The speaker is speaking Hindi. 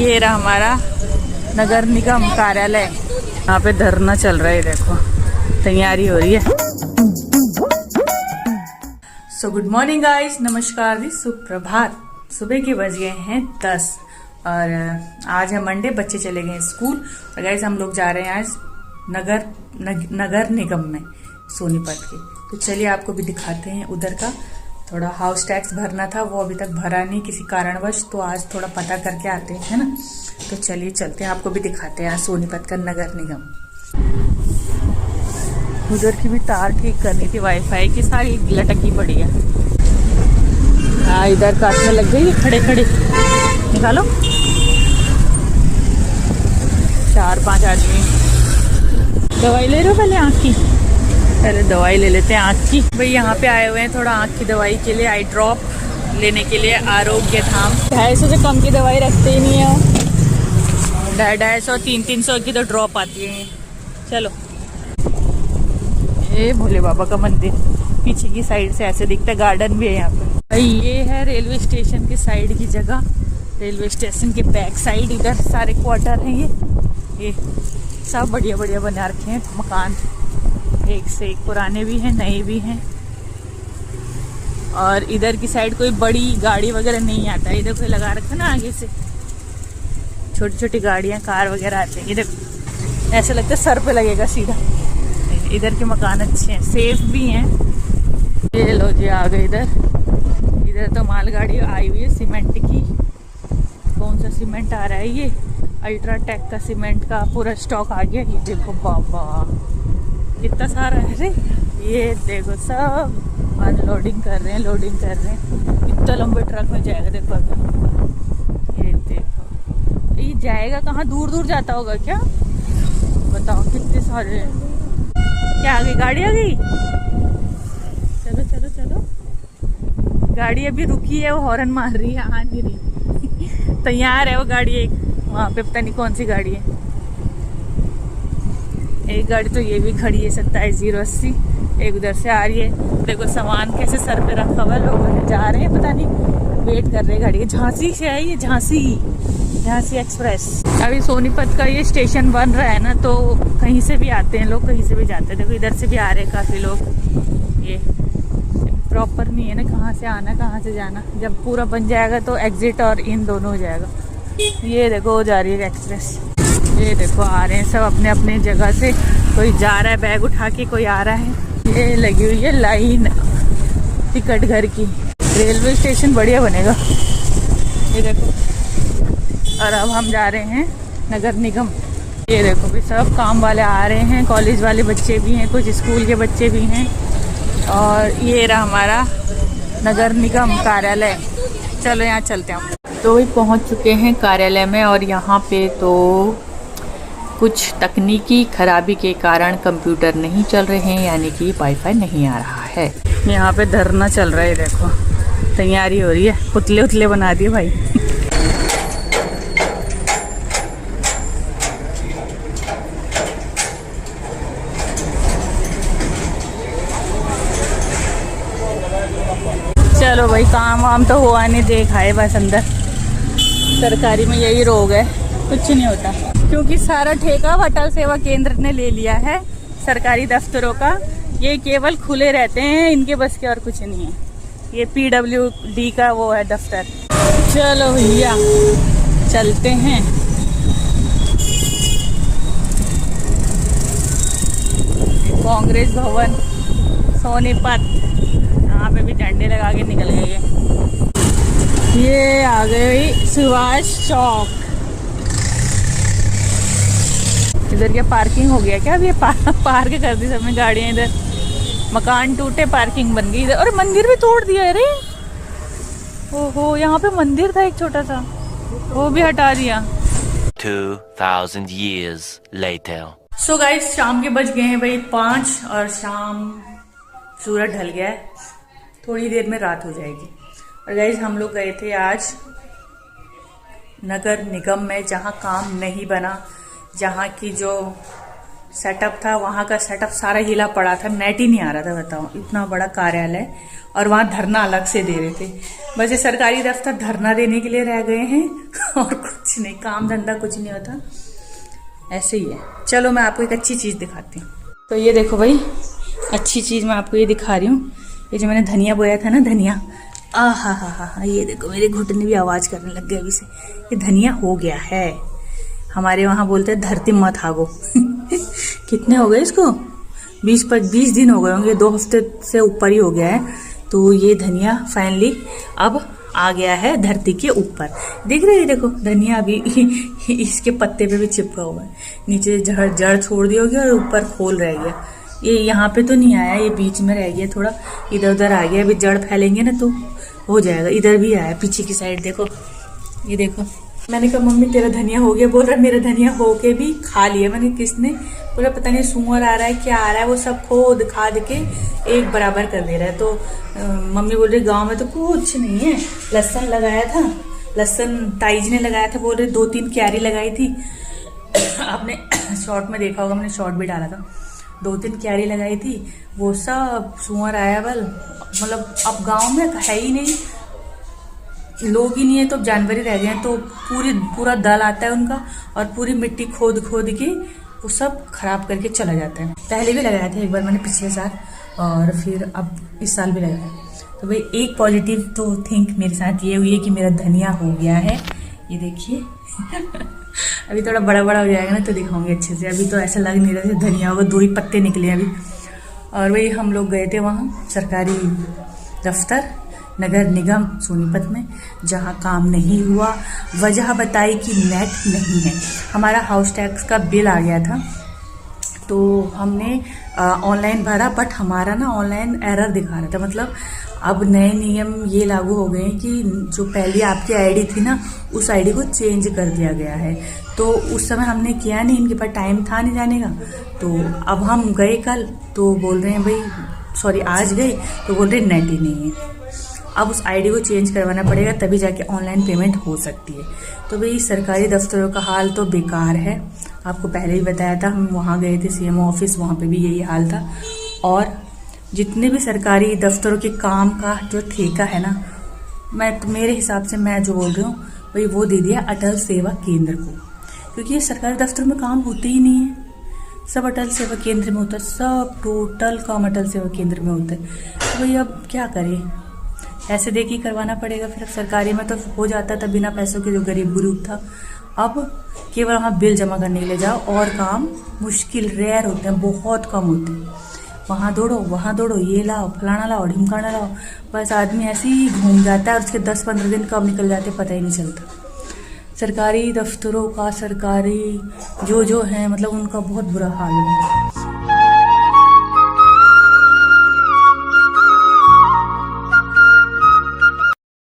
ये रहा हमारा नगर निगम कार्यालय। यहाँ पे धरना चल रहा है, देखो तैयारी हो रही है। सो गुड मॉर्निंग गाइस, नमस्कार जी, सुप्रभात। सुबह के बज गए हैं 10 और आज है मंडे। बच्चे चले गए स्कूल और गाइस हम लोग जा रहे हैं आज नगर निगम में सोनीपत के। तो चलिए आपको भी दिखाते हैं उधर का। थोड़ा हाउस टैक्स भरना था, वो अभी तक भरा नहीं किसी कारणवश, तो आज थोड़ा पता करके आते हैं, है ना। तो चलिए चलते हैं, आपको भी दिखाते हैं आज सोनीपत का नगर निगम। उधर की भी तार ठीक करनी थी, वाईफाई की सारी लटकी पड़ी है। हाँ, इधर काट में लग गई, खड़े खड़े निकालो। 4-5 आदमी दवाई ले रहे हो, पहले आँख की, पहले दवाई ले लेते हैं आँख की। भाई यहाँ पे आए हुए हैं थोड़ा आँख की दवाई के लिए, आई ड्रॉप लेने के लिए। आरोग्य धाम 250 से कम की दवाई रखते ही नहीं है। 250, 300 की तो ड्रॉप आती है। चलो, ये भोले बाबा का मंदिर पीछे की साइड से ऐसे दिखता है, गार्डन भी है यहाँ पे। भाई ये है रेलवे स्टेशन की साइड की जगह, रेलवे स्टेशन के बैक साइड। इधर सारे क्वार्टर हैं, ये सब बढ़िया बढ़िया बना रखे हैं मकान, एक से एक, पुराने भी हैं नए भी हैं। और इधर की साइड कोई बड़ी गाड़ी वगैरह नहीं आता है। इधर कोई लगा रखा ना आगे से, छोटी छोटी गाड़ियां कार वगैरह आते हैं। इधर ऐसा लगता है सर पे लगेगा सीधा। इधर के मकान अच्छे हैं, सेफ भी हैं। ये लो जी आ गए इधर तो मालगाड़ी आई हुई है सीमेंट की। कौन सा सीमेंट आ रहा है? ये अल्ट्राटेक का सीमेंट का पूरा स्टॉक आ गया। ये देखो बाबा कितना सारा है रे। ये देखो सब अनलोडिंग कर रहे हैं, लोडिंग कर रहे हैं। इतना लंबे ट्रक में जाएगा, देखो अभी। ये देखो, ये जाएगा कहाँ? दूर दूर जाता होगा क्या? बताओ कितने सारे। क्या आ गई? गाड़ी आ गई। चलो चलो चलो, गाड़ी अभी रुकी है, वो हॉर्न मार रही है, आ नहीं रही। तैयार है वो गाड़ी। एक वहाँ पे पता नहीं कौन सी गाड़ी है। एक गाड़ी तो ये भी खड़ी है 27080, एक उधर से आ रही है। देखो सामान कैसे सर पे रखा हुआ, लोग जा रहे हैं, पता नहीं वेट कर रहे हैं गाड़ी के। झांसी से है ये, झांसी एक्सप्रेस। अभी सोनीपत का ये स्टेशन बन रहा है ना, तो कहीं से भी आते हैं लोग, कहीं से भी जाते हैं। देखो इधर से भी आ रहे हैं काफ़ी लोग। ये प्रॉपर नहीं है ना कहाँ से आना कहाँ से जाना। जब पूरा बन जाएगा तो एग्जिट और इन दोनों हो जाएगा। ये देखो जा रही है एक्सप्रेस। ये देखो आ रहे हैं सब अपने अपने जगह से। कोई जा रहा है बैग उठा के, कोई आ रहा है। ये लगी हुई है लाइन टिकट घर की। रेलवे स्टेशन बढ़िया बनेगा, ये देखो। और अब हम जा रहे हैं नगर निगम। ये देखो भी सब काम वाले आ रहे हैं, कॉलेज वाले बच्चे भी हैं, कुछ स्कूल के बच्चे भी हैं। और ये रहा हमारा नगर निगम कार्यालय। चलो यहाँ चलते हैं। तो वही पहुँच चुके हैं कार्यालय में, और यहाँ पे तो कुछ तकनीकी खराबी के कारण कंप्यूटर नहीं चल रहे हैं, यानी कि वाईफाई नहीं आ रहा है। यहाँ पे धरना चल रहा है, देखो तैयारी हो रही है। पुतले उतले बना दिए भाई। चलो भाई, काम वाम तो हुआ नहीं, देखा है बस अंदर। सरकारी में यही रोग है, कुछ नहीं होता, क्योंकि सारा ठेका अटल सेवा केंद्र ने ले लिया है सरकारी दफ्तरों का। ये केवल खुले रहते हैं, इनके बस के और कुछ नहीं है। ये PWD का वो है दफ्तर। चलो भैया चलते हैं। कांग्रेस भवन सोनीपत, यहाँ पे भी झंडे लगा के निकल गए। ये आ गई सुभाष चौक। इधर क्या पार्किंग हो गया क्या? अब ये पार्क कर दी सबने गाड़ियाँ इधर। मकान टूटे, पार्किंग बन गई इधर। और मंदिर भी तोड़ दिया है रे। ओहो, यहाँ पे मंदिर था एक छोटा सा, वो भी हटा दिया। 2000 years later. सो गाइस, शाम के बज गए हैं भाई 5 और शाम सूरज ढल गया है। थोड़ी देर में रात हो जाएगी। और गाइस हम लोग गए थे आज नगर निगम में, जहाँ काम नहीं बना, जहाँ की जो सेटअप था, वहाँ का सेटअप सारा हिला पड़ा था, नेट ही नहीं आ रहा था। बताओ, इतना बड़ा कार्यालय और वहाँ धरना अलग से दे रहे थे। बस ये सरकारी दफ्तर धरना देने के लिए रह गए हैं और कुछ नहीं, काम धंधा कुछ नहीं होता, ऐसे ही है। चलो मैं आपको एक अच्छी चीज़ दिखाती हूँ। तो ये देखो भाई, अच्छी चीज़ मैं आपको ये दिखा रही हूँ। ये जो मैंने धनिया बोया था ना, धनिया, हा, ये देखो मेरे घुटने भी आवाज़ करने लग गए अभी से। ये धनिया हो गया है, हमारे वहाँ बोलते हैं धरती मत हागो। कितने हो गए इसको? 20 दिन हो गए होंगे, 2 हफ्ते से ऊपर ही हो गया है। तो ये धनिया फाइनली अब आ गया है धरती के ऊपर। देख रहे हैं, देखो धनिया अभी इसके पत्ते पे भी चिपका हुआ है। नीचे जड़ छोड़ दी होगी और ऊपर खोल रह गया। ये यहाँ पे तो नहीं आया, ये बीच में रह गया, थोड़ा इधर उधर आ गया। अभी जड़ फैलेंगे ना तो हो जाएगा। इधर भी आया, पीछे की साइड देखो, ये देखो। मैंने कहा मम्मी तेरा धनिया हो गया, बोल रहा मेरा धनिया हो के भी खा लिया। मैंने किसने? बोला पता नहीं सूअर आ रहा है, क्या आ रहा है, वो सब खोद खाद के एक बराबर कर दे रहा है। तो मम्मी बोल रही गांव में तो कुछ नहीं है। लहसुन लगाया था, लहसुन ताईजी ने लगाया था, बोल रहे 2-3 क्यारी लगाई थी। आपने शॉर्ट में देखा होगा, मैंने शॉर्ट भी डाला था। 2-3 क्यारी लगाई थी, वो सब सूअर आया। मतलब अब गाँव में है ही नहीं, लोग ही नहीं है तो जानवर ही रह गए हैं। तो पूरा दल आता है उनका और पूरी मिट्टी खोद के वो सब खराब करके चला जाता है। पहले भी लगाया था एक बार मैंने, पिछले साल, और फिर अब इस साल भी लगाया। तो भाई एक पॉजिटिव तो थिंक मेरे साथ ये हुई है कि मेरा धनिया हो गया है। ये देखिए। अभी थोड़ा बड़ा बड़ा हो जाएगा ना तो दिखाऊंगी अच्छे से। अभी तो ऐसा लग नहीं रहा था धनिया होगा, 2 ही पत्ते निकले अभी। और वही हम लोग गए थे वहाँ सरकारी दफ्तर, नगर निगम सोनीपत में, जहां काम नहीं हुआ। वजह बताई कि नेट नहीं है। हमारा हाउस टैक्स का बिल आ गया था तो हमने ऑनलाइन भरा, बट हमारा ना ऑनलाइन एरर दिखा रहा था। मतलब अब नए नियम ये लागू हो गए हैं कि जो पहले आपकी आईडी थी ना, उस आईडी को चेंज कर दिया गया है। तो उस समय हमने किया नहीं, इनके पास टाइम था नहीं जाने का। तो अब हम गए कल, तो बोल रहे हैं भाई, सॉरी आज गए तो बोल रहे नेट ही नहीं है। अब उस आईडी को चेंज करवाना पड़ेगा, तभी जाके ऑनलाइन पेमेंट हो सकती है। तो भाई सरकारी दफ्तरों का हाल तो बेकार है। आपको पहले ही बताया था, हम वहाँ गए थे सीएमओ ऑफिस, वहाँ पे भी यही हाल था। और जितने भी सरकारी दफ्तरों के काम का जो ठेका है ना, मेरे हिसाब से मैं जो बोल रही हूँ भाई, वो दे दिया अटल सेवा केंद्र को। क्योंकि ये सरकारी दफ्तरों में काम होते ही नहीं है, सब अटल सेवा केंद्र में होता है। सब टोटल काम अटल सेवा केंद्र में होता है। तो भाई अब क्या करें, ऐसे देख ही करवाना पड़ेगा। फिर अब सरकारी में तो हो जाता था बिना पैसों के, जो गरीब ग्रुप था। अब केवल वहाँ बिल जमा करने के लिए जाओ, और काम मुश्किल रेयर होते हैं, बहुत कम होते हैं। वहाँ दौड़ो, ये लाओ, फलाना लाओ, ढिमकाना लाओ। बस आदमी ऐसे ही घूम जाता है और उसके 10-15 दिन कब निकल जाते पता ही नहीं चलता। सरकारी दफ्तरों का, सरकारी जो है, मतलब उनका बहुत बुरा हाल है।